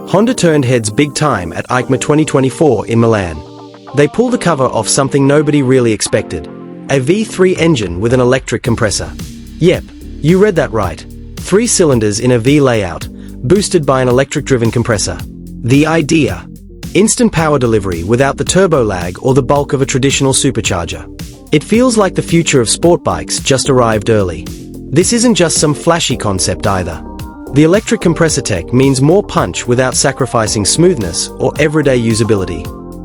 Honda turned heads big time at EICMA 2024 in Milan. They pulled the cover off something nobody really expected: a V3 engine with an electric compressor. Yep, you read that right. 3 cylinders in a V layout, boosted by an electric-driven compressor. The idea: instant power delivery without the turbo lag or the bulk of a traditional supercharger. It feels like the future of sport bikes just arrived early. This isn't just some flashy concept either. The electric compressor tech means more punch without sacrificing smoothness or everyday usability.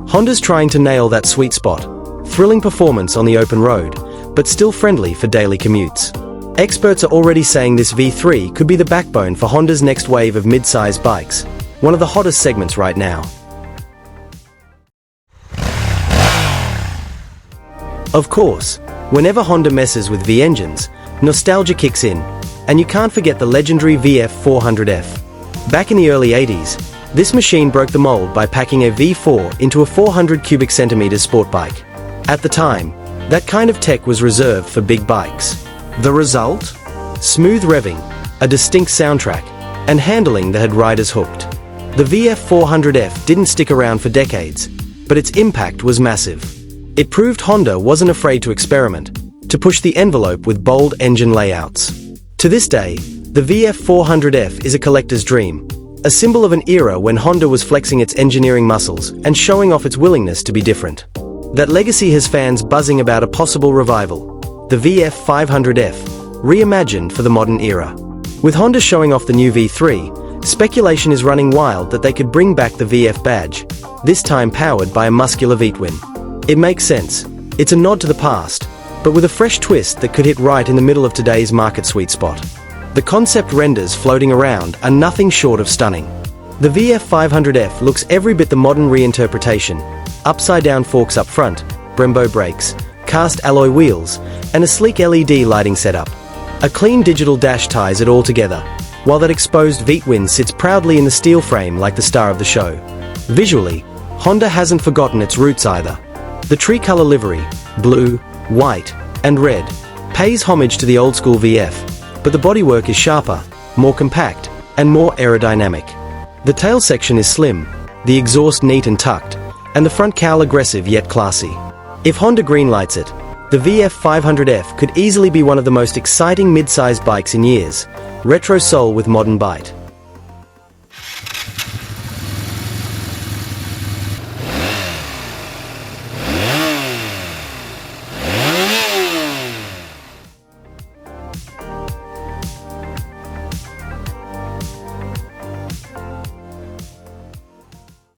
Honda's trying to nail that sweet spot: thrilling performance on the open road, but still friendly for daily commutes. Experts are already saying this V3 could be the backbone for Honda's next wave of mid-size bikes, one of the hottest segments right now. Of course, whenever Honda messes with V engines, nostalgia kicks in, and you can't forget the legendary VF500F. Back in the early 80s, this machine broke the mold by packing a V4 into a 400 cubic centimeters sport bike. At the time, that kind of tech was reserved for big bikes. The result? Smooth revving, a distinct soundtrack, and handling that had riders hooked. The VF500F didn't stick around for decades, but its impact was massive. It proved Honda wasn't afraid to experiment, to push the envelope with bold engine layouts. To this day, the VF500F is a collector's dream, a symbol of an era when Honda was flexing its engineering muscles and showing off its willingness to be different. That legacy has fans buzzing about a possible revival: the VF500F, reimagined for the modern era. With Honda showing off the new V3, speculation is running wild that they could bring back the VF badge, this time powered by a muscular V-twin. It makes sense. It's a nod to the past, but with a fresh twist that could hit right in the middle of today's market sweet spot. The concept renders floating around are nothing short of stunning. The VF500F looks every bit the modern reinterpretation: upside-down forks up front, Brembo brakes, cast alloy wheels, and a sleek LED lighting setup. A clean digital dash ties it all together, while that exposed V-twin sits proudly in the steel frame like the star of the show. Visually, Honda hasn't forgotten its roots either. The tree-color livery, blue, white, and red, pays homage to the old-school VF, but the bodywork is sharper, more compact, and more aerodynamic. The tail section is slim, the exhaust neat and tucked, and the front cowl aggressive yet classy. If Honda greenlights it, the VF500F could easily be one of the most exciting mid-sized bikes in years. Retro soul with modern bite.